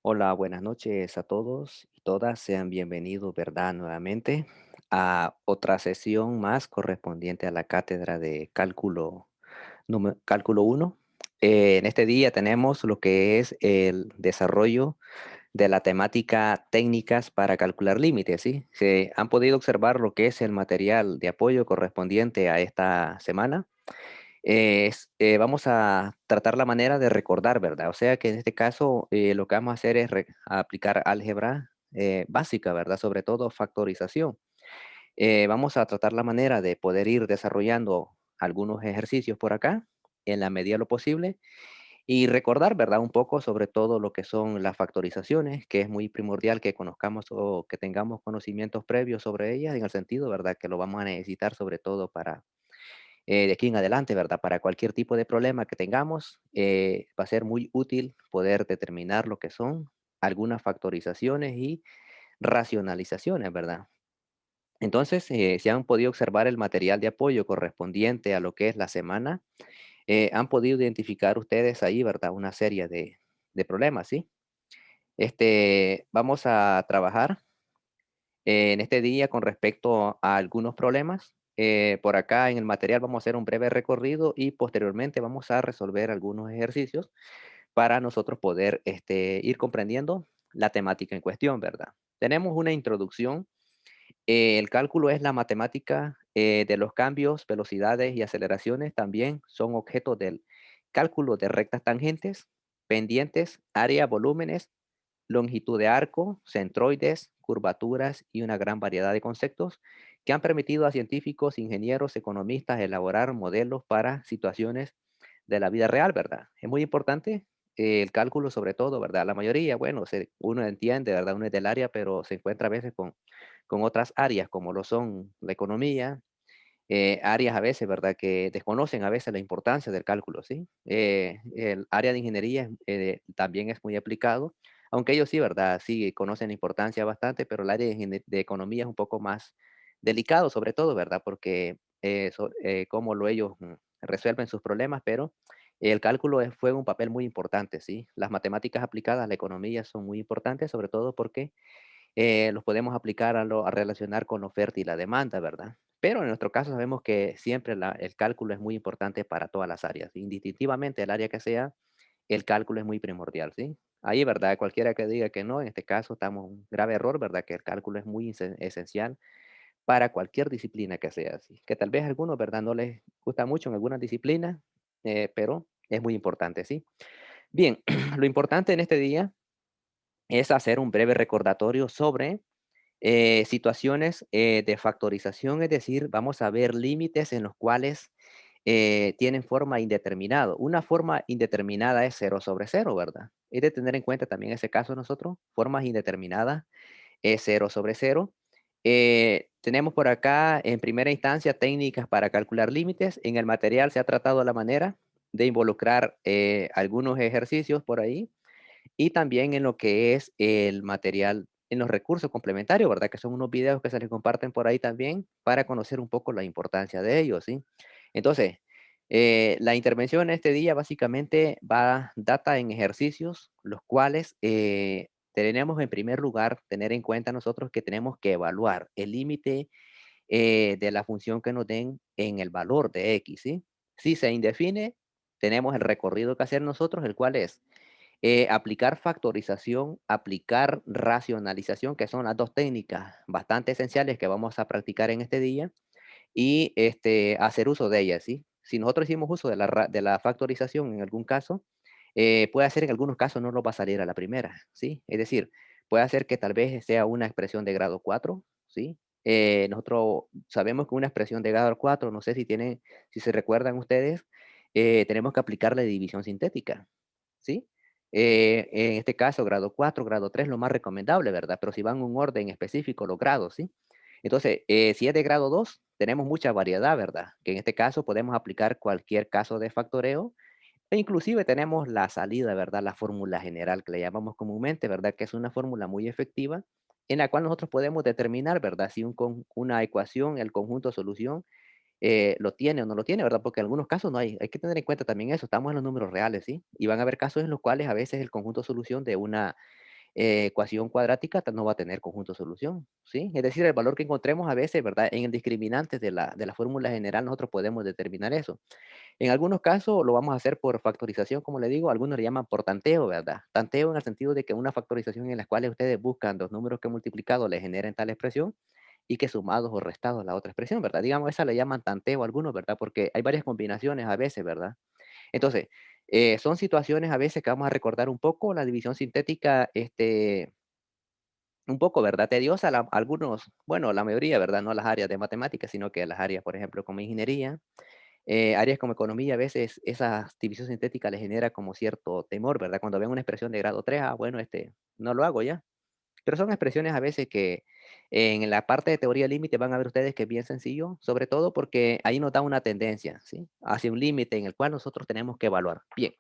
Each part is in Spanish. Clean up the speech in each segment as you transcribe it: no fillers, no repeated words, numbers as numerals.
Hola, buenas noches a todos y todas. Sean bienvenidos, ¿verdad? Nuevamente a otra sesión más correspondiente a la cátedra de cálculo 1. En este día tenemos lo que es el desarrollo de la temática técnicas para calcular límites, ¿sí? Se han podido observar lo que es el material de apoyo correspondiente a esta semana. Vamos a tratar la manera de recordar, ¿verdad? O sea que en este caso lo que vamos a hacer es aplicar álgebra básica, ¿verdad? Sobre todo factorización. Vamos a tratar la manera de poder ir desarrollando algunos ejercicios por acá en la medida de lo posible y recordar, ¿verdad? Un poco sobre todo lo que son las factorizaciones, que es muy primordial que conozcamos o que tengamos conocimientos previos sobre ellas en el sentido, ¿verdad? Que lo vamos a necesitar sobre todo para de aquí en adelante, ¿verdad? Para cualquier tipo de problema que tengamos, va a ser muy útil poder determinar lo que son algunas factorizaciones y racionalizaciones, ¿verdad? Entonces, si han podido observar el material de apoyo correspondiente a lo que es la semana, han podido identificar ustedes ahí, ¿verdad? Una serie de problemas, ¿sí? Vamos a trabajar en este día con respecto a algunos problemas. Por acá en el material vamos a hacer un breve recorrido y posteriormente vamos a resolver algunos ejercicios para nosotros poder ir comprendiendo la temática en cuestión, ¿verdad? Tenemos una introducción. El cálculo es la matemática de los cambios, velocidades y aceleraciones. También son objetos del cálculo de rectas tangentes, pendientes, área, volúmenes, longitud de arco, centroides, curvaturas y una gran variedad de conceptos que han permitido a científicos, ingenieros, economistas elaborar modelos para situaciones de la vida real, ¿verdad? Es muy importante el cálculo sobre todo, ¿verdad? La mayoría, bueno, uno entiende, ¿verdad? Uno es del área, pero se encuentra a veces con otras áreas como lo son la economía, áreas a veces, ¿verdad? Que desconocen a veces la importancia del cálculo, ¿sí? El área de ingeniería también es muy aplicado, aunque ellos sí, ¿verdad? Sí conocen la importancia bastante, pero el área de economía es un poco más delicado, sobre todo, ¿verdad? Porque cómo ellos resuelven sus problemas, pero el cálculo juega un papel muy importante, ¿sí? Las matemáticas aplicadas a la economía son muy importantes, sobre todo porque los podemos aplicar a relacionar con la oferta y la demanda, ¿verdad? Pero en nuestro caso sabemos que siempre el cálculo es muy importante para todas las áreas. Indistintivamente el área que sea, el cálculo es muy primordial, ¿sí? Ahí, ¿verdad? Cualquiera que diga que no, en este caso estamos en un grave error, ¿verdad? Que el cálculo es muy esencial para cualquier disciplina que sea, ¿sí? Que tal vez a algunos, ¿verdad? No les gusta mucho en algunas disciplinas, pero es muy importante, ¿sí? Bien, lo importante en este día es hacer un breve recordatorio sobre situaciones de factorización, es decir, vamos a ver límites en los cuales tienen forma indeterminada. Una forma indeterminada es cero sobre cero, ¿verdad? Es de tener en cuenta también ese caso nosotros, formas indeterminadas es cero sobre cero. Tenemos por acá en primera instancia técnicas para calcular límites. En el material se ha tratado la manera de involucrar algunos ejercicios por ahí y también en lo que es el material, en los recursos complementarios, ¿verdad? Que son unos videos que se les comparten por ahí también para conocer un poco la importancia de ellos, ¿sí? Entonces, la intervención en este día básicamente data en ejercicios, los cuales tenemos en primer lugar tener en cuenta nosotros que tenemos que evaluar el límite de la función que nos den en el valor de X, ¿sí? Si se indefine, tenemos el recorrido que hacer nosotros, el cual es aplicar factorización, aplicar racionalización, que son las dos técnicas bastante esenciales que vamos a practicar en este día, y hacer uso de ellas, ¿sí? Si nosotros hicimos uso de la factorización en algún caso, puede ser en algunos casos no nos va a salir a la primera, ¿sí? Es decir, puede ser que tal vez sea una expresión de grado 4, ¿sí? Nosotros sabemos que una expresión de grado 4, no sé si se recuerdan ustedes, tenemos que aplicar la división sintética, ¿sí? En este caso, grado 4, grado 3, lo más recomendable, ¿verdad? Pero si van en un orden específico los grados, ¿sí? Entonces, si es de grado 2, tenemos mucha variedad, ¿verdad? Que en este caso podemos aplicar cualquier caso de factoreo e inclusive tenemos la salida, ¿verdad? La fórmula general que le llamamos comúnmente, ¿verdad? Que es una fórmula muy efectiva en la cual nosotros podemos determinar, ¿verdad? Si una ecuación, el conjunto solución, lo tiene o no lo tiene, ¿verdad? Porque en algunos casos no hay que tener en cuenta también eso, estamos en los números reales, ¿sí? Y van a haber casos en los cuales a veces el conjunto solución de una ecuación cuadrática no va a tener conjunto de solución, ¿sí? Es decir, el valor que encontremos a veces, ¿verdad? En el discriminante de la fórmula general nosotros podemos determinar eso. En algunos casos lo vamos a hacer por factorización, como le digo, algunos le llaman por tanteo, ¿verdad? Tanteo en el sentido de que una factorización en la cual ustedes buscan los números que multiplicados le generen tal expresión y que sumados o restados la otra expresión, ¿verdad? Digamos, esa le llaman tanteo a algunos, ¿verdad? Porque hay varias combinaciones a veces, ¿verdad? Entonces, son situaciones a veces que vamos a recordar un poco la división sintética, un poco, ¿verdad? Tediosa, algunos, bueno, la mayoría, ¿verdad? No las áreas de matemáticas, sino que las áreas, por ejemplo, como ingeniería, áreas como economía, a veces esa división sintética les genera como cierto temor, ¿verdad? Cuando ven una expresión de grado 3, bueno, no lo hago ya. Pero son expresiones a veces que en la parte de teoría límite van a ver ustedes que es bien sencillo, sobre todo porque ahí nos da una tendencia, ¿sí? Hacia un límite en el cual nosotros tenemos que evaluar. Bien,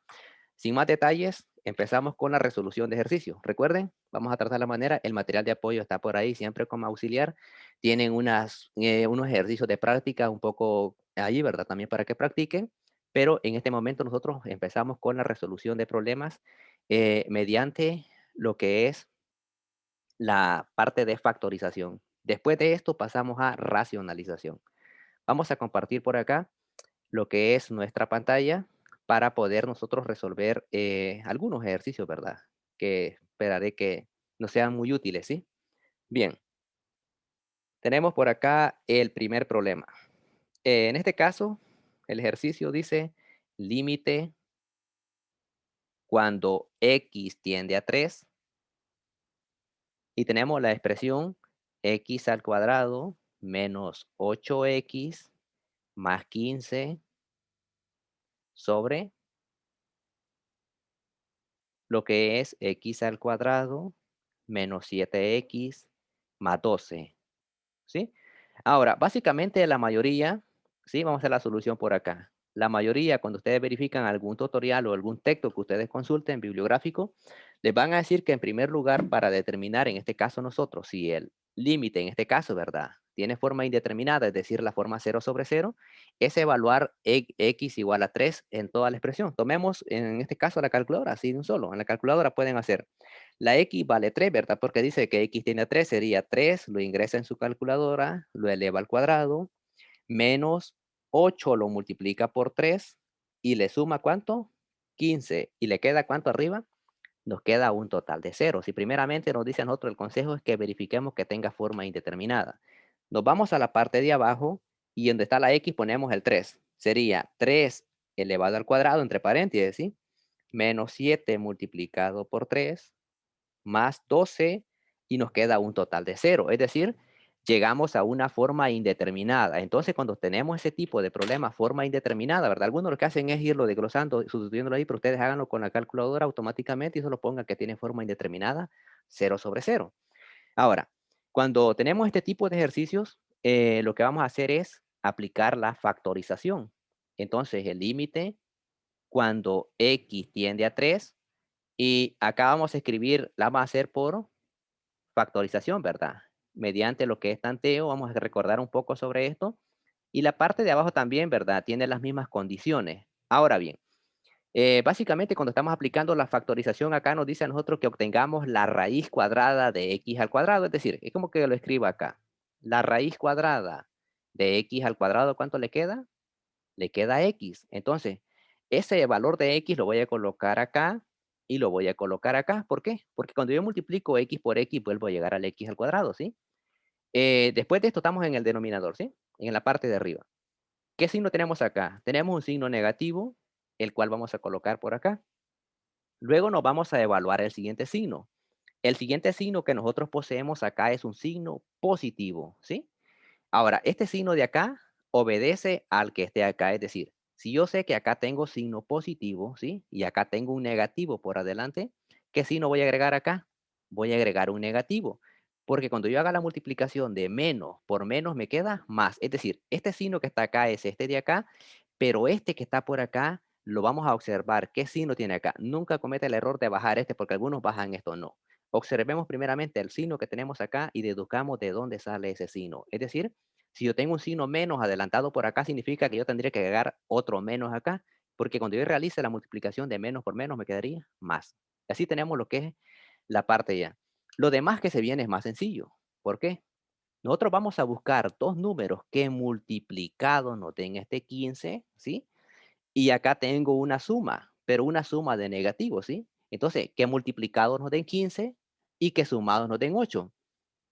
sin más detalles, empezamos con la resolución de ejercicio. Recuerden, vamos a tratar la manera, el material de apoyo está por ahí, siempre como auxiliar. Tienen unos ejercicios de práctica un poco allí, ¿verdad? También para que practiquen. Pero en este momento nosotros empezamos con la resolución de problemas mediante lo que es la parte de factorización. Después de esto pasamos a racionalización. Vamos a compartir por acá lo que es nuestra pantalla para poder nosotros resolver algunos ejercicios, ¿verdad? Que esperaré que nos sean muy útiles, ¿sí? Bien, tenemos por acá el primer problema. En este caso, el ejercicio dice límite cuando x tiende a 3 y tenemos la expresión x al cuadrado menos 8x más 15 sobre lo que es x al cuadrado menos 7x más 12, ¿sí? Ahora, básicamente la mayoría, ¿sí? Vamos a hacer la solución por acá. La mayoría, cuando ustedes verifican algún tutorial o algún texto que ustedes consulten bibliográfico, les van a decir que en primer lugar, para determinar, en este caso nosotros, si el límite, en este caso, ¿verdad? Tiene forma indeterminada, es decir, la forma 0 sobre 0, es evaluar x igual a 3 en toda la expresión. Tomemos, en este caso, la calculadora, así de un solo. En la calculadora pueden hacer la x vale 3, ¿verdad? Porque dice que x tiene 3, sería 3, lo ingresa en su calculadora, lo eleva al cuadrado, menos 8 lo multiplica por 3 y le suma ¿cuánto? 15. ¿Y le queda cuánto arriba? Nos queda un total de 0. Si primeramente nos dice a nosotros el consejo es que verifiquemos que tenga forma indeterminada. Nos vamos a la parte de abajo y donde está la x ponemos el 3. Sería 3 elevado al cuadrado, entre paréntesis, ¿sí? Menos 7 multiplicado por 3 más 12 y nos queda un total de 0. Es decir, llegamos a una forma indeterminada. Entonces, cuando tenemos ese tipo de problema, forma indeterminada, ¿verdad? Algunos lo que hacen es irlo desglosando, sustituyéndolo ahí, pero ustedes háganlo con la calculadora automáticamente y solo pongan que tiene forma indeterminada, 0 sobre 0. Ahora, cuando tenemos este tipo de ejercicios, lo que vamos a hacer es aplicar la factorización. Entonces, el límite cuando x tiende a 3 y acá vamos a escribir, la vamos a hacer por factorización, ¿verdad? Mediante lo que es tanteo, vamos a recordar un poco sobre esto. Y la parte de abajo también, ¿verdad? Tiene las mismas condiciones. Ahora bien, básicamente cuando estamos aplicando la factorización acá nos dice a nosotros que obtengamos la raíz cuadrada de x al cuadrado. Es decir, es como que lo escribo acá. La raíz cuadrada de x al cuadrado, ¿cuánto le queda? Le queda x. Entonces, ese valor de x lo voy a colocar acá y lo voy a colocar acá. ¿Por qué? Porque cuando yo multiplico x por x, vuelvo a llegar al x al cuadrado, ¿sí? Después de esto estamos en el denominador, ¿sí? En la parte de arriba. ¿Qué signo tenemos acá? Tenemos un signo negativo, el cual vamos a colocar por acá. Luego nos vamos a evaluar el siguiente signo. El siguiente signo que nosotros poseemos acá es un signo positivo, ¿sí? Ahora, este signo de acá obedece al que esté acá, es decir, si yo sé que acá tengo signo positivo, ¿sí? Y acá tengo un negativo por adelante, ¿qué signo voy a agregar acá? Voy a agregar un negativo, porque cuando yo haga la multiplicación de menos por menos me queda más. Es decir, este signo que está acá es este de acá, pero este que está por acá lo vamos a observar. ¿Qué signo tiene acá? Nunca cometa el error de bajar este, porque algunos bajan esto, no. Observemos primeramente el signo que tenemos acá y deduzcamos de dónde sale ese signo. Es decir, si yo tengo un signo menos adelantado por acá, significa que yo tendría que agregar otro menos acá, porque cuando yo realice la multiplicación de menos por menos me quedaría más. Así tenemos lo que es la parte ya. Lo demás que se viene es más sencillo. ¿Por qué? Nosotros vamos a buscar dos números que multiplicados nos den este 15, ¿sí? Y acá tengo una suma, pero una suma de negativos, ¿sí? Entonces, que multiplicados nos den 15 y que sumados nos den 8.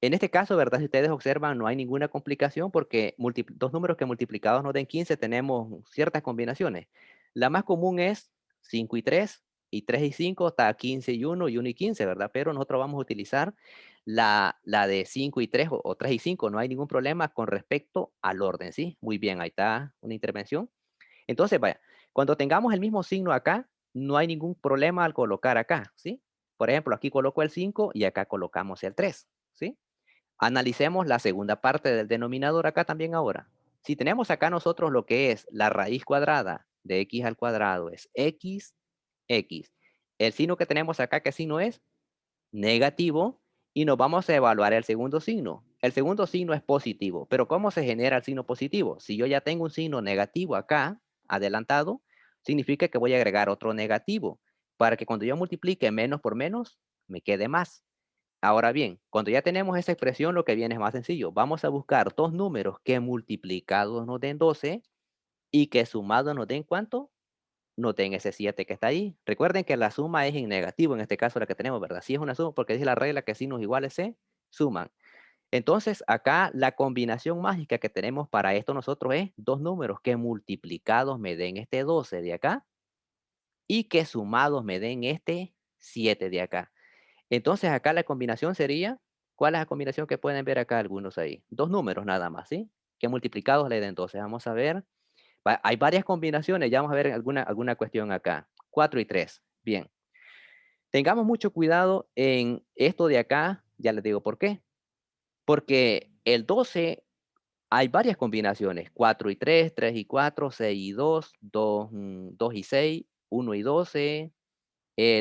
En este caso, ¿verdad? Si ustedes observan, no hay ninguna complicación porque dos números que multiplicados nos den 15 tenemos ciertas combinaciones. La más común es 5 y 3 y 5 está 15 y 1 y 15, ¿verdad? Pero nosotros vamos a utilizar la de 5 y 3 o 3 y 5. No hay ningún problema con respecto al orden, ¿sí? Muy bien, ahí está una intervención. Entonces, vaya, cuando tengamos el mismo signo acá, no hay ningún problema al colocar acá, ¿sí? Por ejemplo, aquí coloco el 5 y acá colocamos el 3, ¿sí? Analicemos la segunda parte del denominador acá también ahora. Si tenemos acá nosotros lo que es la raíz cuadrada de x al cuadrado es x, x. El signo que tenemos acá, ¿qué signo es? Negativo. Y nos vamos a evaluar el segundo signo. El segundo signo es positivo. Pero ¿cómo se genera el signo positivo? Si yo ya tengo un signo negativo acá, adelantado, significa que voy a agregar otro negativo para que cuando yo multiplique menos por menos, me quede más. Ahora bien, cuando ya tenemos esa expresión, lo que viene es más sencillo. Vamos a buscar dos números que multiplicados nos den 12 y que sumados nos den ¿cuánto? Nos den ese 7 que está ahí. Recuerden que la suma es en negativo, en este caso la que tenemos, ¿verdad? Si es una suma, porque dice la regla que signos iguales se suman. Entonces, acá la combinación mágica que tenemos para esto nosotros es dos números que multiplicados me den este 12 de acá y que sumados me den este 7 de acá. Entonces, acá la combinación sería, ¿cuál es la combinación que pueden ver acá algunos ahí? Dos números nada más, ¿sí? Que multiplicados le den 12. Vamos a ver. Hay varias combinaciones, ya vamos a ver alguna cuestión acá. 4 y 3. Bien. Tengamos mucho cuidado en esto de acá, ya les digo por qué. Porque el 12 hay varias combinaciones. 4 y 3, 3 y 4, 6 y 2, 2 y 6, 1 y 12,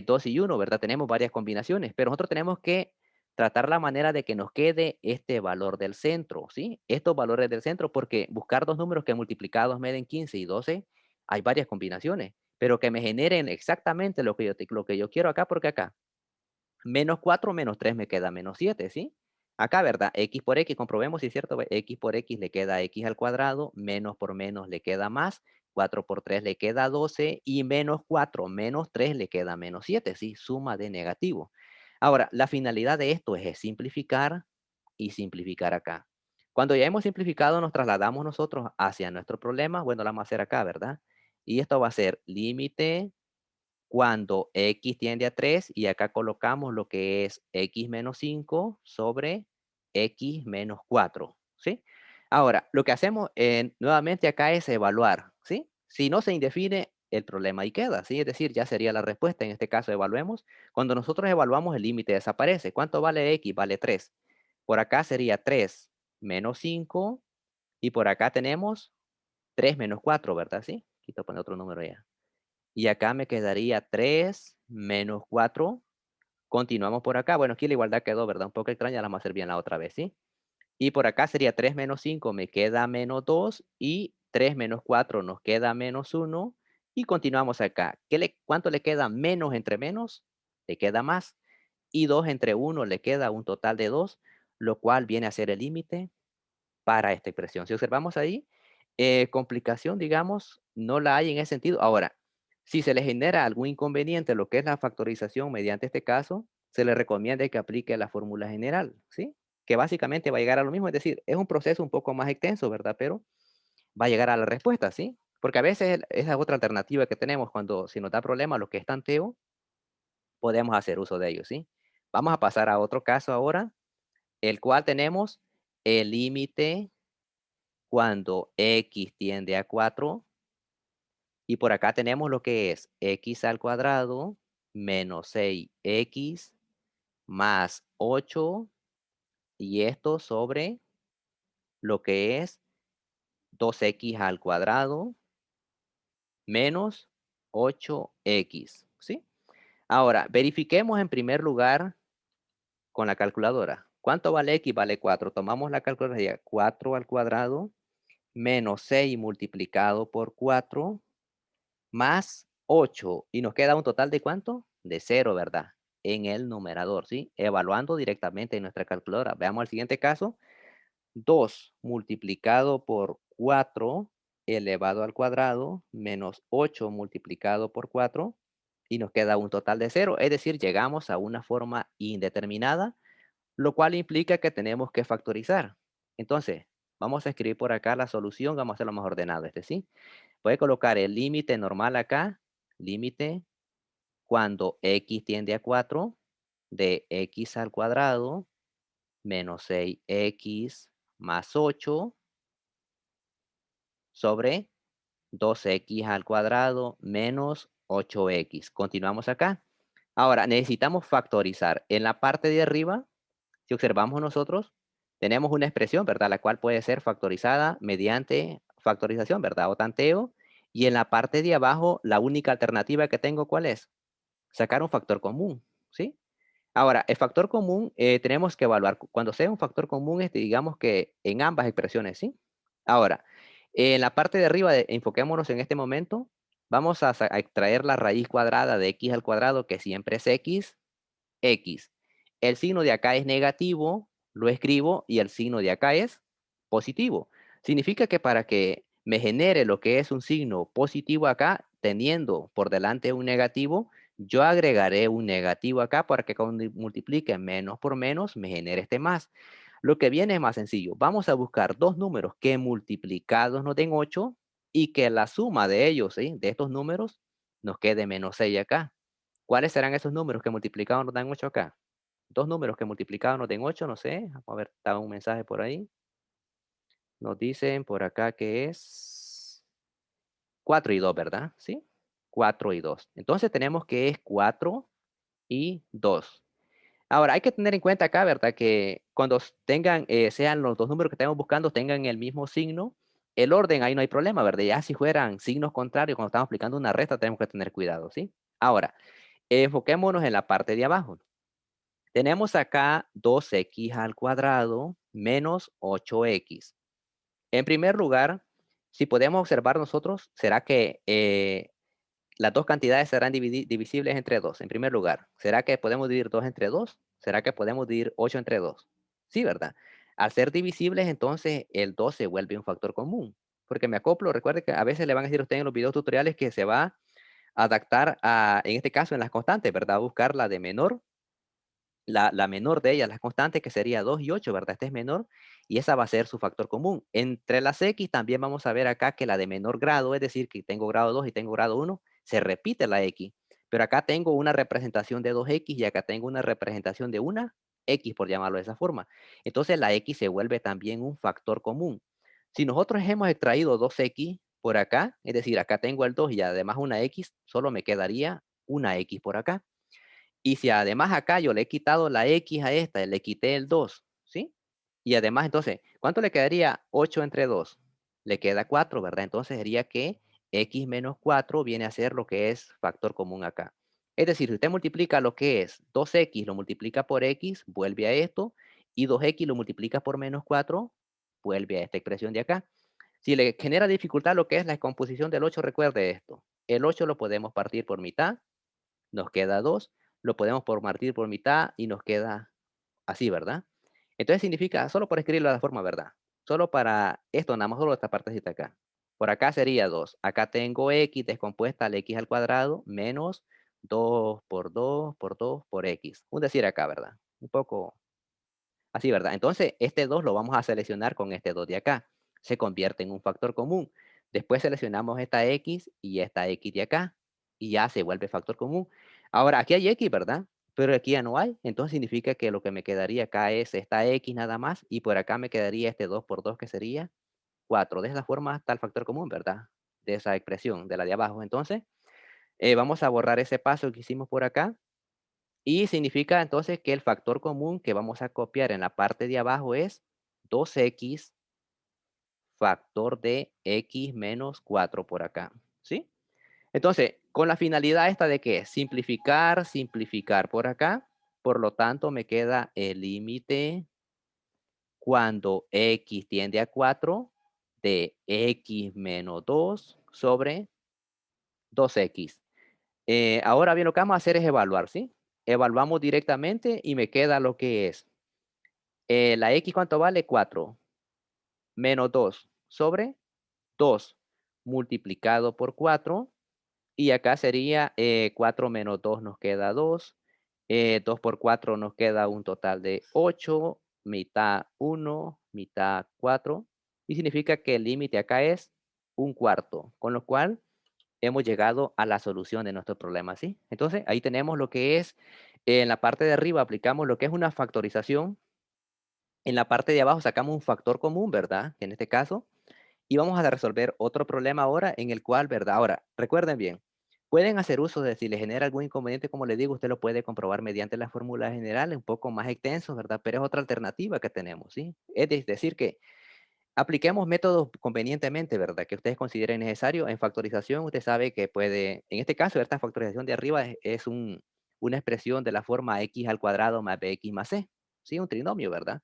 2 y 1, ¿verdad? Tenemos varias combinaciones, pero nosotros tenemos que tratar la manera de que nos quede este valor del centro, ¿sí? Estos valores del centro, porque buscar dos números que multiplicados me den 15 y 12, hay varias combinaciones, pero que me generen exactamente lo que yo quiero acá, porque acá, menos 4 menos 3 me queda menos 7, ¿sí? Acá, ¿verdad? X por X, comprobemos si es cierto, X por X le queda X al cuadrado, menos por menos le queda más, 4 por 3 le queda 12 y menos 4 menos 3 le queda menos 7, ¿sí? Suma de negativo. Ahora, la finalidad de esto es simplificar y simplificar acá. Cuando ya hemos simplificado, nos trasladamos nosotros hacia nuestro problema. Bueno, lo vamos a hacer acá, ¿verdad? Y esto va a ser límite cuando x tiende a 3 y acá colocamos lo que es x menos 5 sobre x menos 4, ¿sí? Ahora, lo que hacemos nuevamente acá es evaluar, ¿sí? Si no se indefine, el problema ahí queda, ¿sí? Es decir, ya sería la respuesta. En este caso, evaluemos. Cuando nosotros evaluamos, el límite desaparece. ¿Cuánto vale x? Vale 3. Por acá sería 3 menos 5 y por acá tenemos 3 menos 4, ¿verdad? ¿Sí? Quito poner otro número ya. Y acá me quedaría 3 menos 4. Continuamos por acá. Bueno, aquí la igualdad quedó, ¿verdad? Un poco extraña, la vamos a hacer bien la otra vez, ¿sí? Y por acá sería 3 menos 5, me queda menos 2. Y 3 menos 4 nos queda menos 1. Y continuamos acá. ¿Cuánto le queda menos entre menos? Le queda más. Y 2 entre 1 le queda un total de 2, lo cual viene a ser el límite para esta expresión. Si observamos ahí, complicación, digamos, no la hay en ese sentido. Ahora, si se le genera algún inconveniente, lo que es la factorización mediante este caso, se le recomienda que aplique la fórmula general, ¿sí? Que básicamente va a llegar a lo mismo, es decir, es un proceso un poco más extenso, ¿verdad? Pero va a llegar a la respuesta, ¿sí? Porque a veces esa es otra alternativa que tenemos cuando si nos da problema lo que es tanteo, podemos hacer uso de ello, ¿sí? Vamos a pasar a otro caso ahora, el cual tenemos el límite cuando x tiende a 4 y por acá tenemos lo que es x al cuadrado menos 6x más 8 y esto sobre lo que es 2x al cuadrado menos 8x, ¿sí? Ahora, verifiquemos en primer lugar con la calculadora. ¿Cuánto vale x? Vale 4. Tomamos la calculadora, 4 al cuadrado menos 6 multiplicado por 4 más 8 y nos queda un total de ¿cuánto? De 0, ¿verdad? en el numerador, ¿sí? Evaluando directamente en nuestra calculadora. Veamos el siguiente caso. 2 multiplicado por 4 elevado al cuadrado menos 8 multiplicado por 4 y nos queda un total de 0. Es decir, llegamos a una forma indeterminada, lo cual implica que tenemos que factorizar. Entonces, vamos a escribir por acá la solución, vamos a hacerlo más ordenado, ¿sí? Voy a colocar el límite normal acá, límite cuando x tiende a 4 de x al cuadrado menos 6x más 8 sobre 2x al cuadrado menos 8x. Continuamos acá. Ahora, necesitamos factorizar. En la parte de arriba, si observamos nosotros, tenemos una expresión, ¿verdad? La cual puede ser factorizada mediante factorización, ¿verdad? O tanteo. Y en la parte de abajo, la única alternativa que tengo, ¿cuál es? Sacar un factor común, ¿sí? Ahora, el factor común tenemos que evaluar. Cuando sea un factor común, digamos que en ambas expresiones, ¿sí? Ahora, en la parte de arriba, enfoquémonos en este momento. Vamos a extraer la raíz cuadrada de x al cuadrado, que siempre es x, x. El signo de acá es negativo, lo escribo, y el signo de acá es positivo. Significa que para que me genere lo que es un signo positivo acá, teniendo por delante un negativo, yo agregaré un negativo acá para que cuando multiplique menos por menos me genere este más. Lo que viene es más sencillo. Vamos a buscar dos números que multiplicados nos den 8 y que la suma de ellos, ¿sí? De estos números, nos quede menos 6 acá. ¿Cuáles serán esos números que multiplicados nos dan 8 acá? Dos números que multiplicados nos den 8, no sé. Vamos a ver, está un mensaje por ahí. Nos dicen por acá que es 4 y 2, ¿verdad? ¿Sí? 4 y 2. Entonces tenemos que es 4 y 2. Ahora, hay que tener en cuenta acá, ¿verdad? Que cuando tengan, sean los dos números que estamos buscando, tengan el mismo signo, el orden ahí no hay problema, ¿verdad? Ya si fueran signos contrarios, cuando estamos aplicando una resta, tenemos que tener cuidado, ¿sí? Ahora, enfoquémonos en la parte de abajo. Tenemos acá 2x al cuadrado menos 8x. En primer lugar, si podemos observar nosotros, será que las dos cantidades serán divisibles entre 2. En primer lugar, ¿será que podemos dividir 2 entre 2? ¿Será que podemos dividir 8 entre 2? Sí, ¿verdad? Al ser divisibles, entonces el 2 se vuelve un factor común. Porque me acoplo, recuerde que a veces le van a decir a usted en los videos tutoriales que se va a adaptar a, en este caso, en las constantes, ¿verdad? A buscar la de menor, la menor de ellas, las constantes, que sería 2 y 8, ¿verdad? Este es menor y esa va a ser su factor común. Entre las X también vamos a ver acá que la de menor grado, es decir, que tengo grado 2 y tengo grado 1, se repite la X. Pero acá tengo una representación de 2X y acá tengo una representación de una X, por llamarlo de esa forma. Entonces la X se vuelve también un factor común. Si nosotros hemos extraído 2X por acá, es decir, acá tengo el 2 y además una X, solo me quedaría una X por acá. Y si además acá yo le he quitado la X a esta, le quité el 2, ¿sí? Y además, entonces, ¿cuánto le quedaría 8 entre 2? Le queda 4, ¿verdad? Entonces sería que X menos 4 viene a ser lo que es factor común acá. Es decir, si usted multiplica lo que es 2X, lo multiplica por X, vuelve a esto, y 2X lo multiplica por menos 4, vuelve a esta expresión de acá. Si le genera dificultad lo que es la descomposición del 8, recuerde esto. El 8 lo podemos partir por mitad, nos queda 2, lo podemos partir por mitad y nos queda así, ¿verdad? Entonces significa, solo por escribirlo de la forma, ¿verdad? Solo para esto, nada más solo esta partecita acá. Por acá sería 2. Acá tengo x descompuesta al x al cuadrado menos 2 por 2 por 2 por x. Un decir acá, ¿verdad? Un poco así, ¿verdad? Entonces, este 2 lo vamos a seleccionar con este 2 de acá. Se convierte en un factor común. Después seleccionamos esta x y esta x de acá. Y ya se vuelve factor común. Ahora, aquí hay x, ¿verdad? Pero aquí ya no hay. Entonces significa que lo que me quedaría acá es esta x nada más. Y por acá me quedaría este 2 por 2 que sería 4. De esa forma está el factor común, ¿verdad? De esa expresión, de la de abajo. Entonces, vamos a borrar ese paso que hicimos por acá. Y significa entonces que el factor común que vamos a copiar en la parte de abajo es 2x factor de x menos 4 por acá, ¿sí? Entonces, con la finalidad esta de que simplificar, simplificar por acá, por lo tanto me queda el límite cuando x tiende a 4 de x menos 2 sobre 2x. Ahora bien, lo que vamos a hacer es evaluar, ¿sí? Evaluamos directamente y me queda lo que es, la x, ¿cuánto vale? 4 menos 2 sobre 2 multiplicado por 4. Y acá sería 4 menos 2 nos queda 2. 2 por 4 nos queda un total de 8, mitad 1, mitad 4. Y significa que el límite acá es un cuarto, con lo cual hemos llegado a la solución de nuestro problema, ¿sí? Entonces, ahí tenemos lo que es, en la parte de arriba aplicamos lo que es una factorización. En la parte de abajo sacamos un factor común, ¿verdad? Que en este caso, y vamos a resolver otro problema ahora en el cual, ¿verdad? Ahora, recuerden bien, pueden hacer uso de si les genera algún inconveniente, como les digo, usted lo puede comprobar mediante la fórmula general, un poco más extenso, ¿verdad? Pero es otra alternativa que tenemos, ¿sí? Decir, que apliquemos métodos convenientemente, ¿verdad? Que ustedes consideren necesario. En factorización, usted sabe que puede, en este caso, esta factorización de arriba es una expresión de la forma x al cuadrado más bx más c, ¿sí? Un trinomio, ¿verdad?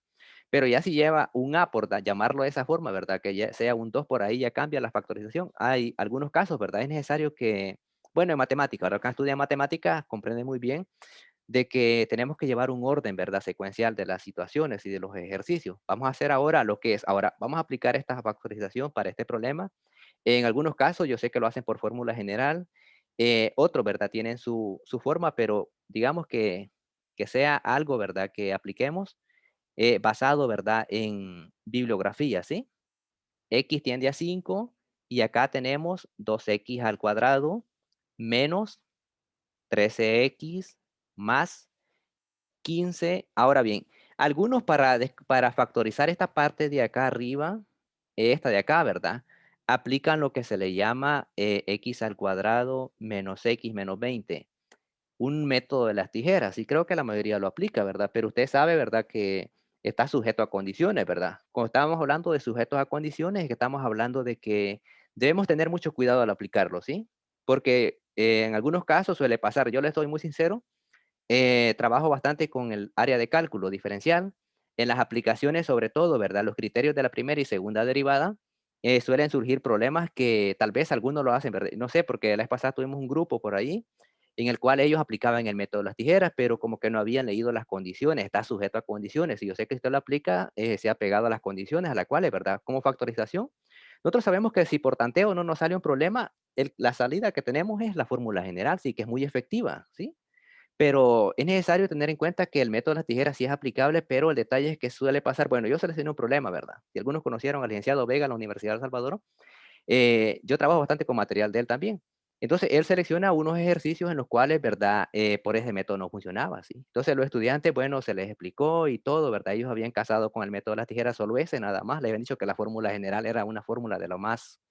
Pero ya si lleva un A por llamarlo de esa forma, ¿verdad? Que ya sea un 2 por ahí, ya cambia la factorización. Hay algunos casos, ¿verdad? Es necesario que, bueno, en matemáticas, ahora que estudia matemáticas, comprende muy bien de que tenemos que llevar un orden, ¿verdad? Secuencial de las situaciones y de los ejercicios. Vamos a hacer ahora lo que es, ahora vamos a aplicar esta factorización para este problema. En algunos casos yo sé que lo hacen por fórmula general, otros, ¿verdad? Tienen su forma, pero digamos que sea algo, ¿verdad? Que apliquemos basado, ¿verdad? En bibliografía, ¿sí? X tiende a 5 y acá tenemos 2x al cuadrado menos 13x más 15. Ahora bien, algunos para factorizar esta parte de acá arriba, esta de acá, ¿verdad? Aplican lo que se le llama x al cuadrado menos x menos 20, un método de las tijeras, y creo que la mayoría lo aplica, ¿verdad? Pero usted sabe, ¿verdad? Que está sujeto a condiciones, ¿verdad? Cuando estábamos hablando de sujetos a condiciones, es que estamos hablando de que debemos tener mucho cuidado al aplicarlo, ¿sí? Porque en algunos casos suele pasar, yo le estoy muy sincero, trabajo bastante con el área de cálculo diferencial. En las aplicaciones, sobre todo, ¿verdad? Los criterios de la primera y segunda derivada, suelen surgir problemas que tal vez algunos lo hacen, ¿verdad? No sé, porque la vez pasada tuvimos un grupo por ahí en el cual ellos aplicaban el método de las tijeras, pero como que no habían leído las condiciones, está sujeto a condiciones. Y yo sé que si usted lo aplica, se ha pegado a las condiciones a las cuales, ¿verdad? Como factorización. Nosotros sabemos que si por tanteo no nos sale un problema, la salida que tenemos es la fórmula general, sí, que es muy efectiva, ¿sí? Pero es necesario tener en cuenta que el método de las tijeras sí es aplicable, pero el detalle es que suele pasar, bueno, yo seleccioné un problema, ¿verdad? Si algunos conocieron al licenciado Vega en la Universidad de El Salvador, yo trabajo bastante con material de él también. Entonces, él selecciona unos ejercicios en los cuales, ¿verdad? Por ese método no funcionaba, ¿sí? Entonces, los estudiantes, bueno, se les explicó y todo, ¿verdad? Ellos habían casado con el método de las tijeras, solo ese, nada más. Le habían dicho que la fórmula general era una fórmula de lo más,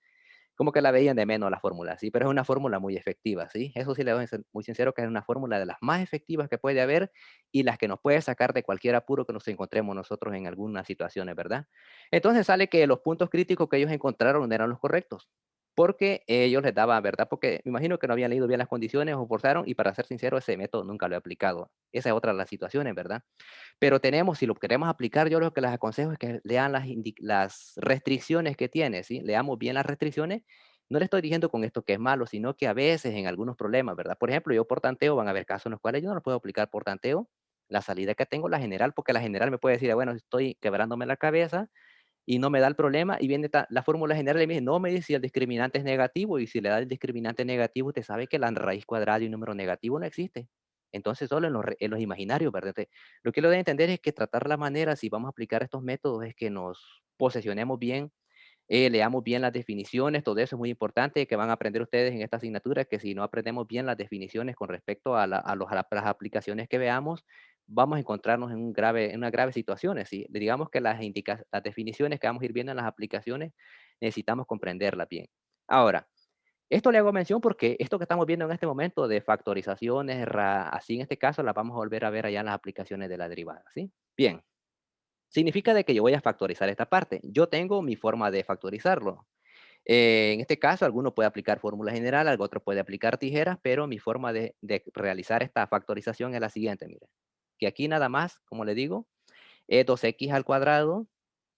como que la veían de menos la fórmula, sí, pero es una fórmula muy efectiva, ¿sí? Eso sí le doy ser muy sincero que es una fórmula de las más efectivas que puede haber y las que nos puede sacar de cualquier apuro que nos encontremos nosotros en algunas situaciones, ¿verdad? Entonces sale que los puntos críticos que ellos encontraron no eran los correctos, porque ellos les daban, ¿verdad? Porque me imagino que no habían leído bien las condiciones o forzaron y para ser sincero, ese método nunca lo he aplicado. Esa es otra de las situaciones, ¿verdad? Pero tenemos, si lo queremos aplicar, yo lo que les aconsejo es que lean las restricciones que tiene, ¿sí? Leamos bien las restricciones. No le estoy diciendo con esto que es malo, sino que a veces en algunos problemas, ¿verdad? Por ejemplo, yo por tanteo, van a haber casos en los cuales yo no lo puedo aplicar por tanteo. La salida que tengo, la general, porque la general me puede decir, bueno, estoy quebrándome la cabeza y no me da el problema, y viene la fórmula general y me dice, no, me dice si el discriminante es negativo, y si le da el discriminante negativo, usted sabe que la raíz cuadrada de un número negativo no existe. Entonces, solo en los imaginarios, ¿verdad? Entonces, lo que lo debe entender es que tratar la manera, si vamos a aplicar estos métodos, es que nos posesionemos bien, leamos bien las definiciones, todo eso es muy importante que van a aprender ustedes en esta asignatura, que si no aprendemos bien las definiciones con respecto a las aplicaciones que veamos, vamos a encontrarnos en unas graves situaciones, ¿sí? Digamos que las definiciones que vamos a ir viendo en las aplicaciones, necesitamos comprenderlas bien. Ahora, esto le hago mención porque esto que estamos viendo en este momento de factorizaciones, así en este caso, las vamos a volver a ver allá en las aplicaciones de la derivada, ¿sí? Bien. Significa de que yo voy a factorizar esta parte. Yo tengo mi forma de factorizarlo. En este caso, alguno puede aplicar fórmula general, algo otro puede aplicar tijeras, pero mi forma de realizar esta factorización es la siguiente, mire. Que aquí nada más, como le digo, es 2x al cuadrado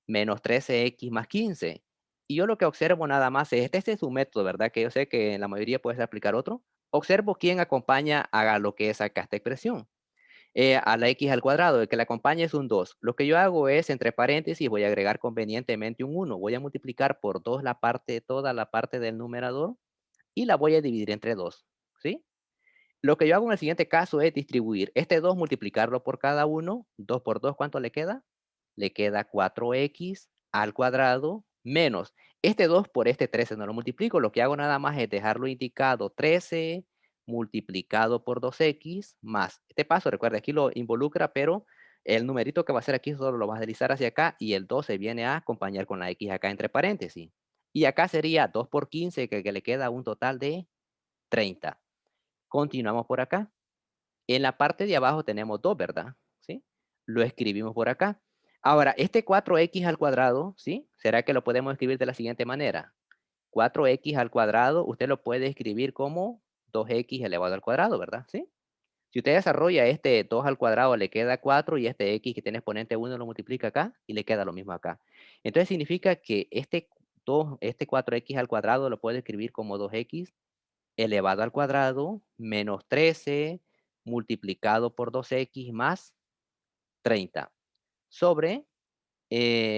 menos 13x más 15. Y yo lo que observo nada más es, este es su método, ¿verdad? Que yo sé que en la mayoría puedes aplicar otro. Observo quién acompaña a lo que es acá esta expresión. A la x al cuadrado, el que la acompaña es un 2. Lo que yo hago es, entre paréntesis, voy a agregar convenientemente un 1. Voy a multiplicar por 2 la parte, toda la parte del numerador y la voy a dividir entre 2, ¿sí? Lo que yo hago en el siguiente caso es distribuir este 2, multiplicarlo por cada uno. 2 por 2, ¿cuánto le queda? Le queda 4x al cuadrado menos este 2 por este 13. No lo multiplico. Lo que hago nada más es dejarlo indicado 13 multiplicado por 2x más. Este paso, recuerda, aquí lo involucra, pero el numerito que va a ser aquí solo lo vas a deslizar hacia acá y el 2 se viene a acompañar con la x acá entre paréntesis. Y acá sería 2 por 15, que le queda un total de 30. Continuamos por acá. En la parte de abajo tenemos 2, ¿verdad? ¿Sí? Lo escribimos por acá. Ahora, este 4x al cuadrado, ¿sí? ¿Será que lo podemos escribir de la siguiente manera? 4x al cuadrado, usted lo puede escribir como 2x elevado al cuadrado, ¿verdad? ¿Sí? Si usted desarrolla este 2 al cuadrado, le queda 4 y este x que tiene exponente 1 lo multiplica acá y le queda lo mismo acá. Entonces significa que este 4x al cuadrado lo puede escribir como 2x elevado al cuadrado menos 13 multiplicado por 2x más 30 sobre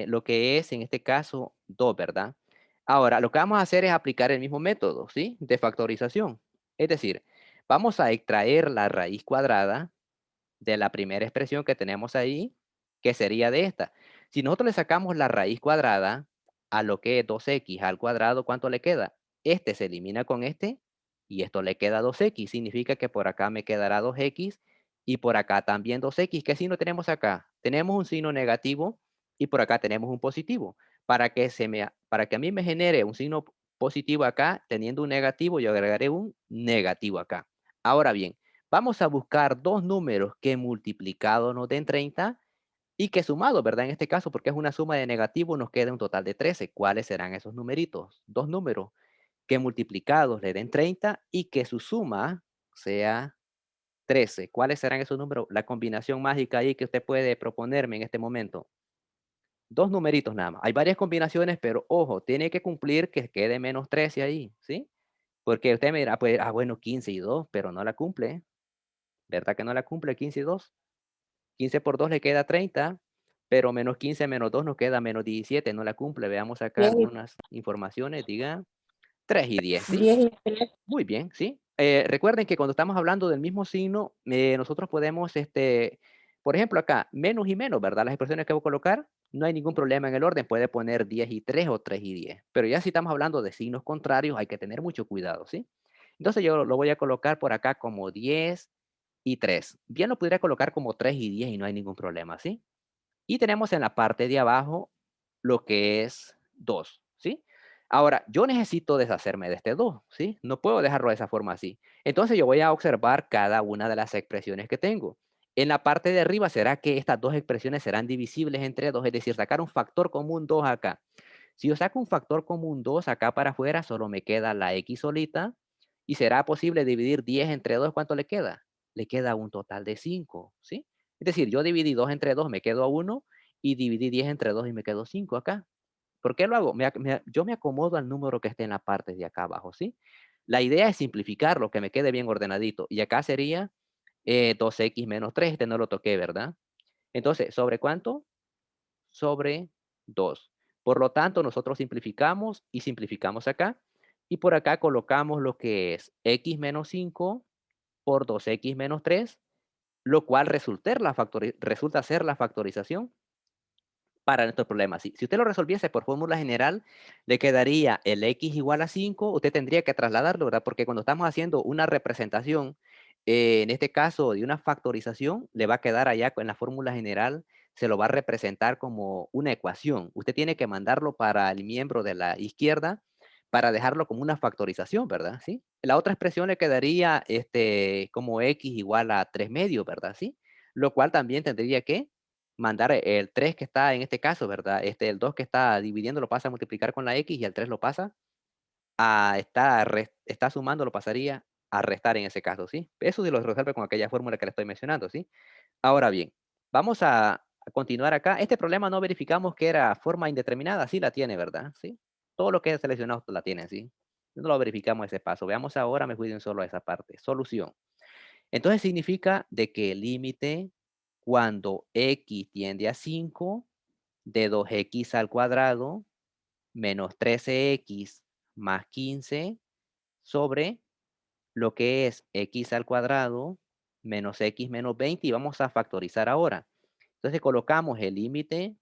lo que es en este caso 2, ¿verdad? Ahora, lo que vamos a hacer es aplicar el mismo método, ¿sí? De factorización. Es decir, vamos a extraer la raíz cuadrada de la primera expresión que tenemos ahí, que sería de esta. Si nosotros le sacamos la raíz cuadrada a lo que es 2x al cuadrado, ¿cuánto le queda? Este se elimina con este y esto le queda 2x. Significa que por acá me quedará 2x y por acá también 2x. ¿Qué signo tenemos acá? Tenemos un signo negativo y por acá tenemos un positivo. Para que a mí me genere un signo positivo acá, teniendo un negativo, yo agregaré un negativo acá. Ahora bien, vamos a buscar dos números que multiplicados nos den 30 y que sumados, ¿verdad? En este caso, porque es una suma de negativos, nos queda un total de 13. ¿Cuáles serán esos numeritos? Dos números que multiplicados le den 30 y que su suma sea 13. ¿Cuáles serán esos números? La combinación mágica ahí que usted puede proponerme en este momento. Dos numeritos nada más. Hay varias combinaciones, pero ojo, tiene que cumplir que quede menos 13 ahí, ¿sí? Porque usted me dirá, pues, bueno, 15 y 2, pero no la cumple. ¿Verdad que no la cumple 15 y 2? 15 por 2 le queda 30, pero menos 15 menos 2 nos queda menos 17, no la cumple. Veamos acá 10 y, algunas informaciones, diga 3 y 10, ¿sí? 10 y 3. Muy bien, ¿sí? Recuerden que cuando estamos hablando del mismo signo, nosotros podemos, por ejemplo, acá, menos y menos, ¿verdad? Las expresiones que voy a colocar, no hay ningún problema en el orden, puede poner 10 y 3 o 3 y 10. Pero ya si estamos hablando de signos contrarios, hay que tener mucho cuidado, ¿sí? Entonces yo lo voy a colocar por acá como 10 y 3. Bien lo podría colocar como 3 y 10 y no hay ningún problema, ¿sí? Y tenemos en la parte de abajo lo que es 2, ¿sí? Ahora, yo necesito deshacerme de este 2, ¿sí? No puedo dejarlo de esa forma así. Entonces yo voy a observar cada una de las expresiones que tengo. En la parte de arriba, ¿será que estas dos expresiones serán divisibles entre 2? Es decir, sacar un factor común 2 acá. Si yo saco un factor común 2 acá para afuera, solo me queda la x solita. ¿Y será posible dividir 10 entre 2? ¿Cuánto le queda? Le queda un total de 5, ¿sí? Es decir, yo dividí 2 entre 2, me quedo a 1, y dividí 10 entre 2 y me quedó 5 acá. ¿Por qué lo hago? Yo me acomodo al número que esté en la parte de acá abajo, ¿sí? La idea es simplificarlo, que me quede bien ordenadito. Y acá sería 2x menos 3, este no lo toqué, ¿verdad? Entonces, ¿sobre cuánto? Sobre 2. Por lo tanto, nosotros simplificamos y simplificamos acá. Y por acá colocamos lo que es x menos 5 por 2x menos 3, lo cual resulta ser la factorización para nuestro problema. Si usted lo resolviese por fórmula general, le quedaría el x igual a 5. Usted tendría que trasladarlo, ¿verdad? Porque cuando estamos haciendo una representación, en este caso de una factorización, le va a quedar allá en la fórmula general, se lo va a representar como una ecuación. Usted tiene que mandarlo para el miembro de la izquierda para dejarlo como una factorización, ¿verdad? ¿Sí? La otra expresión le quedaría como x igual a 3 medios, ¿verdad? ¿Sí? Lo cual también tendría que mandar el 3 que está en este caso, ¿verdad? El 2 que está dividiendo lo pasa a multiplicar con la x y el 3 lo pasa está sumando, lo pasaría a restar en ese caso, ¿sí? Eso sí lo resuelve con aquella fórmula que le estoy mencionando, ¿sí? Ahora bien, vamos a continuar acá. Este problema no verificamos que era forma indeterminada, sí la tiene, ¿verdad? ¿Sí? Todo lo que he seleccionado la tiene, ¿sí? No lo verificamos ese paso. Veamos ahora, me cuiden solo esa parte. Solución. Entonces significa de que el límite cuando x tiende a 5 de 2x al cuadrado menos 13x más 15 sobre lo que es x al cuadrado menos x menos 20 y vamos a factorizar ahora. Entonces colocamos el límite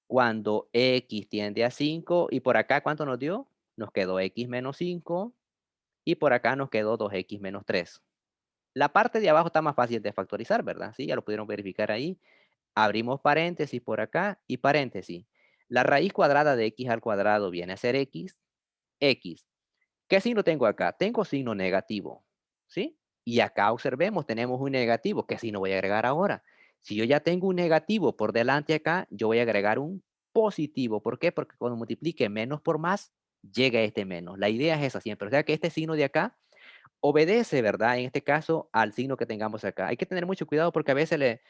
cuando x tiende a 5 y por acá, ¿cuánto nos dio? Nos quedó x menos 5 y por acá nos quedó 2x menos 3. La parte de abajo está más fácil de factorizar, ¿verdad? Sí, ya lo pudieron verificar ahí. Abrimos paréntesis por acá y paréntesis. La raíz cuadrada de x al cuadrado viene a ser x. X. ¿Qué signo tengo acá? Tengo signo negativo, ¿sí? Y acá observemos, tenemos un negativo. ¿Qué signo voy a agregar ahora? Si yo ya tengo un negativo por delante acá, yo voy a agregar un positivo. ¿Por qué? Porque cuando multiplique menos por más, llega este menos. La idea es esa siempre. O sea que este signo de acá obedece, ¿verdad? En este caso, al signo que tengamos acá. Hay que tener mucho cuidado porque a veces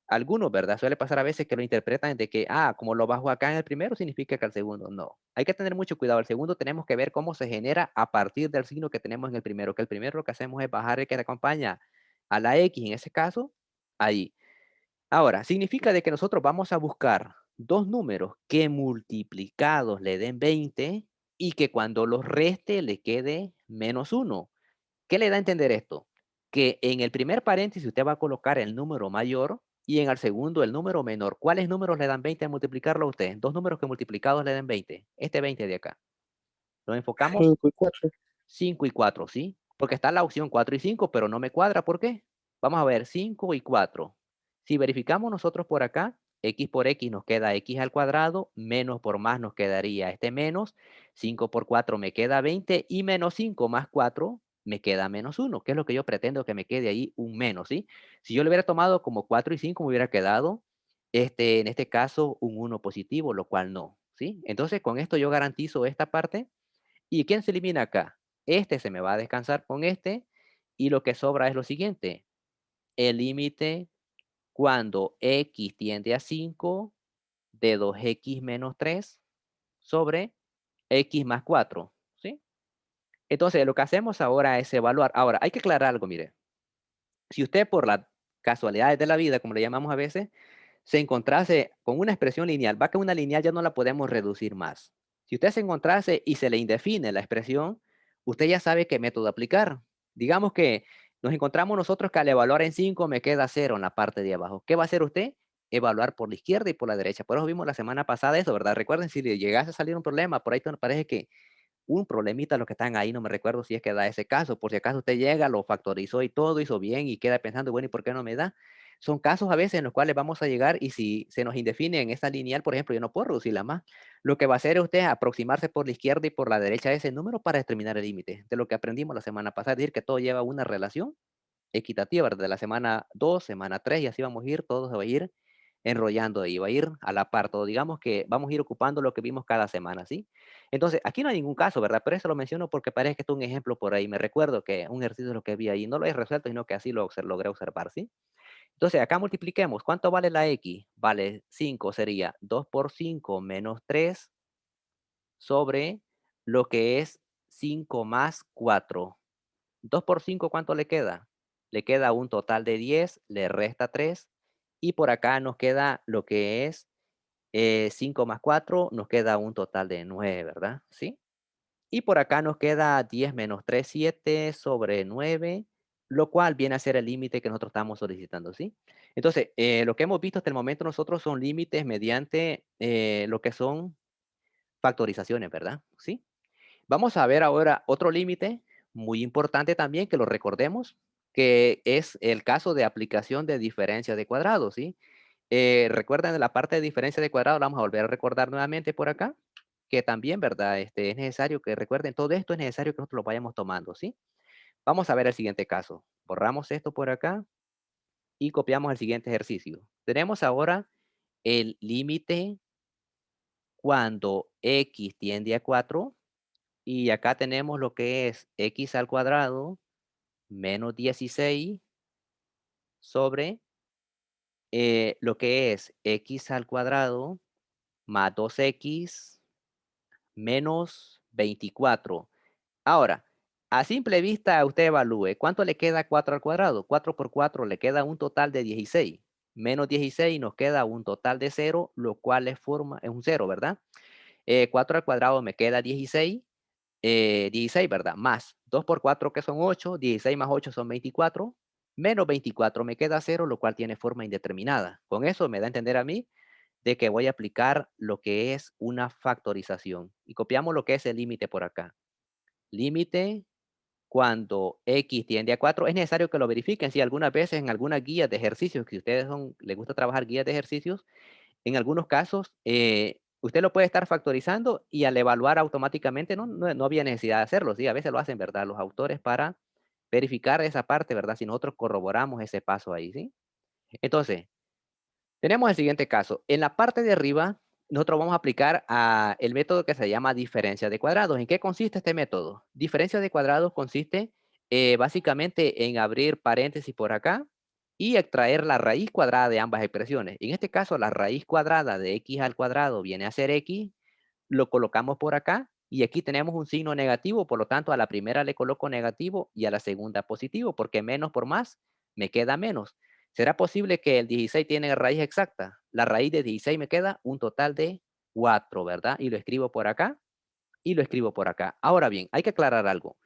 algunos, ¿verdad? Suele pasar a veces que lo interpretan de que, como lo bajo acá en el primero, significa que al segundo no. Hay que tener mucho cuidado. El segundo tenemos que ver cómo se genera a partir del signo que tenemos en el primero, que el primero lo que hacemos es bajar el que acompaña a la X, en ese caso, ahí. Ahora, significa de que nosotros vamos a buscar dos números que multiplicados le den 20 y que cuando los reste le quede menos uno. ¿Qué le da a entender esto? Que en el primer paréntesis usted va a colocar el número mayor y en el segundo el número menor. ¿Cuáles números le dan 20 al multiplicarlo a usted? Dos números que multiplicados le den 20. Este 20 de acá. Lo enfocamos 5 y 4. 5 y 4, ¿sí? Porque está la opción 4 y 5, pero no me cuadra. ¿Por qué? Vamos a ver, 5 y 4. Si verificamos nosotros por acá, x por x nos queda x al cuadrado, menos por más nos quedaría este menos, 5 por 4 me queda 20 y menos 5 más 4 me queda menos 1, que es lo que yo pretendo que me quede ahí un menos, ¿sí? Si yo lo hubiera tomado como 4 y 5 me hubiera quedado, en este caso, un 1 positivo, lo cual no, ¿sí? Entonces, con esto yo garantizo esta parte. ¿Y quién se elimina acá? Este se me va a descansar con este y lo que sobra es lo siguiente. El límite cuando x tiende a 5 de 2x menos 3 sobre x más 4, ¿sí? Entonces, lo que hacemos ahora es evaluar. Ahora, hay que aclarar algo, mire. Si usted por las casualidades de la vida, como le llamamos a veces, se encontrase con una expresión lineal, va que una lineal ya no la podemos reducir más. Si usted se encontrase y se le indefine la expresión, usted ya sabe qué método aplicar. Digamos que nos encontramos nosotros que al evaluar en 5 me queda 0 en la parte de abajo. ¿Qué va a hacer usted? Evaluar por la izquierda y por la derecha. Por eso vimos la semana pasada eso, ¿verdad? Recuerden, si le llegase a salir un problema, por ahí parece que un problemita los que están ahí, no me recuerdo si es que da ese caso, por si acaso usted llega, lo factorizó y todo, hizo bien y queda pensando, bueno, ¿y por qué no me da? Son casos a veces en los cuales vamos a llegar y si se nos indefine en esta lineal, por ejemplo, yo no puedo reducirla más. Lo que va a hacer es usted aproximarse por la izquierda y por la derecha de ese número para determinar el límite. De lo que aprendimos la semana pasada, es decir, que todo lleva una relación equitativa, ¿verdad? De la semana 2, semana 3 y así vamos a ir, todo se va a ir enrollando ahí, va a ir a la par todo. Digamos que vamos a ir ocupando lo que vimos cada semana, ¿sí? Entonces, aquí no hay ningún caso, ¿verdad? Pero eso lo menciono porque parece que es un ejemplo por ahí. Me recuerdo que un ejercicio de lo que vi ahí, no lo he resuelto, sino que así lo logré observar, ¿sí? Entonces, acá multipliquemos. ¿Cuánto vale la X? Vale 5, sería 2 por 5 menos 3 sobre lo que es 5 más 4. 2 por 5, ¿cuánto le queda? Le queda un total de 10, le resta 3 y por acá nos queda lo que es 5 más 4, nos queda un total de 9, ¿verdad? ¿Sí? Y por acá nos queda 10 menos 3, 7 sobre 9, lo cual viene a ser el límite que nosotros estamos solicitando, ¿sí? Entonces, lo que hemos visto hasta el momento nosotros son límites mediante lo que son factorizaciones, ¿verdad? ¿Sí? Vamos a ver ahora otro límite muy importante también, que lo recordemos, que es el caso de aplicación de diferencia de cuadrados, ¿sí? Recuerden la parte de diferencia de cuadrado, la vamos a volver a recordar nuevamente por acá, que también, ¿verdad? Es necesario que recuerden, todo esto es necesario que nosotros lo vayamos tomando, ¿sí? Vamos a ver el siguiente caso. Borramos esto por acá y copiamos el siguiente ejercicio. Tenemos ahora el límite cuando x tiende a 4 y acá tenemos lo que es x al cuadrado menos 16 sobre lo que es x al cuadrado más 2x menos 24. Ahora, A simple vista, usted evalúe, ¿cuánto le queda 4 al cuadrado? 4 por 4 le queda un total de 16. Menos 16 nos queda un total de 0, lo cual es un 0, ¿verdad? 4 al cuadrado me queda 16, 16, ¿verdad? Más 2 por 4 que son 8, 16 más 8 son 24, menos 24 me queda 0, lo cual tiene forma indeterminada. Con eso me da a entender a mí de que voy a aplicar lo que es una factorización. Y copiamos lo que es el límite por acá. Límite cuando x tiende a 4, es necesario que lo verifiquen. Si algunas veces en algunas guías de ejercicios, que ustedes les gusta trabajar guías de ejercicios, en algunos casos, usted lo puede estar factorizando y al evaluar automáticamente no había necesidad de hacerlo. Sí, a veces lo hacen, ¿verdad? Los autores para verificar esa parte, ¿verdad? Si nosotros corroboramos ese paso ahí, ¿sí? Entonces, tenemos el siguiente caso. En la parte de arriba, nosotros vamos a aplicar el método que se llama diferencia de cuadrados. ¿En qué consiste este método? Diferencia de cuadrados consiste básicamente en abrir paréntesis por acá y extraer la raíz cuadrada de ambas expresiones. En este caso, la raíz cuadrada de x al cuadrado viene a ser x, lo colocamos por acá y aquí tenemos un signo negativo, por lo tanto a la primera le coloco negativo y a la segunda positivo, porque menos por más me queda menos. ¿Será posible que el 16 tiene raíz exacta? La raíz de 16 me queda un total de 4, ¿verdad? Y lo escribo por acá y lo escribo por acá. Ahora bien, hay que aclarar algo.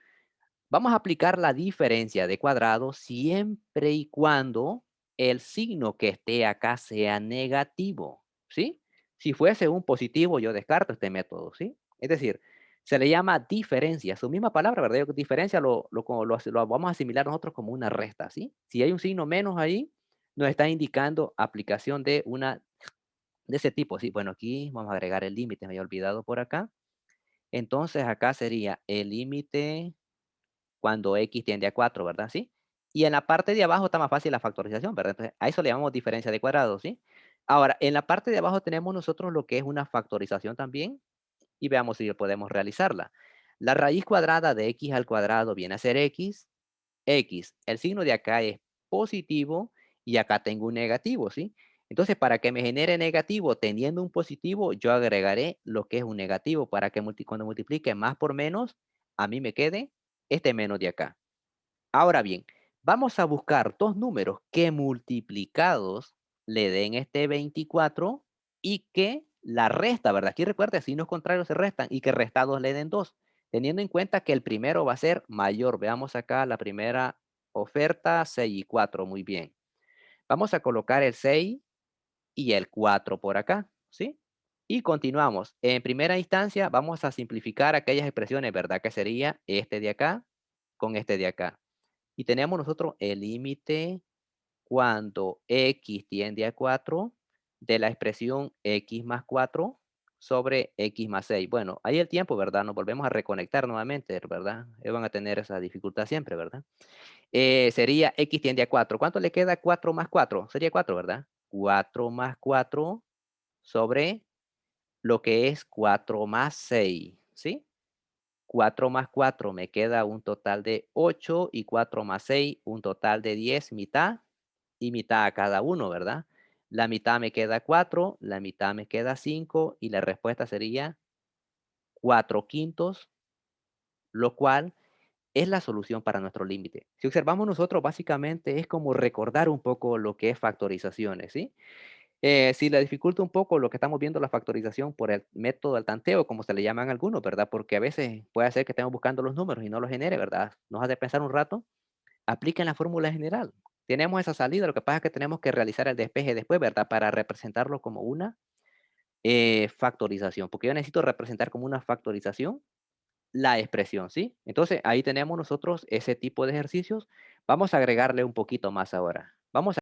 Vamos a aplicar la diferencia de cuadrados siempre y cuando el signo que esté acá sea negativo, ¿sí? Si fuese un positivo, yo descarto este método, ¿sí? Es decir, se le llama diferencia, su misma palabra, ¿verdad? Diferencia lo vamos a asimilar nosotros como una resta, ¿sí? Si hay un signo menos ahí, nos está indicando aplicación de ese tipo, ¿sí? Bueno, aquí vamos a agregar el límite, me había olvidado por acá. Entonces acá sería el límite cuando x tiende a 4, ¿verdad? ¿Sí? Y en la parte de abajo está más fácil la factorización, ¿verdad? Entonces, a eso le llamamos diferencia de cuadrados, ¿sí? Ahora, en la parte de abajo tenemos nosotros lo que es una factorización también y veamos si podemos realizarla. La raíz cuadrada de x al cuadrado viene a ser x. El signo de acá es positivo y acá tengo un negativo, ¿sí? Entonces, para que me genere negativo teniendo un positivo, yo agregaré lo que es un negativo para que cuando multiplique más por menos, a mí me quede este menos de acá. Ahora bien, vamos a buscar dos números que multiplicados le den este 24 y que la resta, ¿verdad? Aquí recuerde, signos contrarios se restan y que restados le den 2, teniendo en cuenta que el primero va a ser mayor. Veamos acá la primera oferta, 6 y 4, muy bien. Vamos a colocar el 6 y el 4 por acá, ¿sí? Y continuamos. En primera instancia, vamos a simplificar aquellas expresiones, ¿verdad? Que sería este de acá con este de acá. Y tenemos nosotros el límite cuando x tiende a 4 de la expresión x más 4 sobre x más 6. Bueno, ahí el tiempo, ¿verdad? Nos volvemos a reconectar nuevamente, ¿verdad? Van a tener esa dificultad siempre, ¿verdad? Sería x tiende a 4. ¿Cuánto le queda 4 más 4? Sería 4, ¿verdad? 4 más 4 sobre lo que es 4 más 6, ¿sí? 4 más 4 me queda un total de 8 y 4 más 6 un total de 10, mitad y mitad a cada uno, ¿verdad? La mitad me queda 4, la mitad me queda 5 y la respuesta sería 4 quintos, lo cual es la solución para nuestro límite. Si observamos nosotros, básicamente es como recordar un poco lo que es factorizaciones, ¿sí? Si le dificulta un poco lo que estamos viendo la factorización por el método del tanteo, como se le llaman algunos, ¿verdad? Porque a veces puede ser que estemos buscando los números y no los genere, ¿verdad? Nos hace pensar un rato. Apliquen la fórmula general. Tenemos esa salida, lo que pasa es que tenemos que realizar el despeje después, ¿verdad? Para representarlo como una factorización, porque yo necesito representar como una factorización la expresión, ¿sí? Entonces, ahí tenemos nosotros ese tipo de ejercicios. Vamos a agregarle un poquito más ahora. Vamos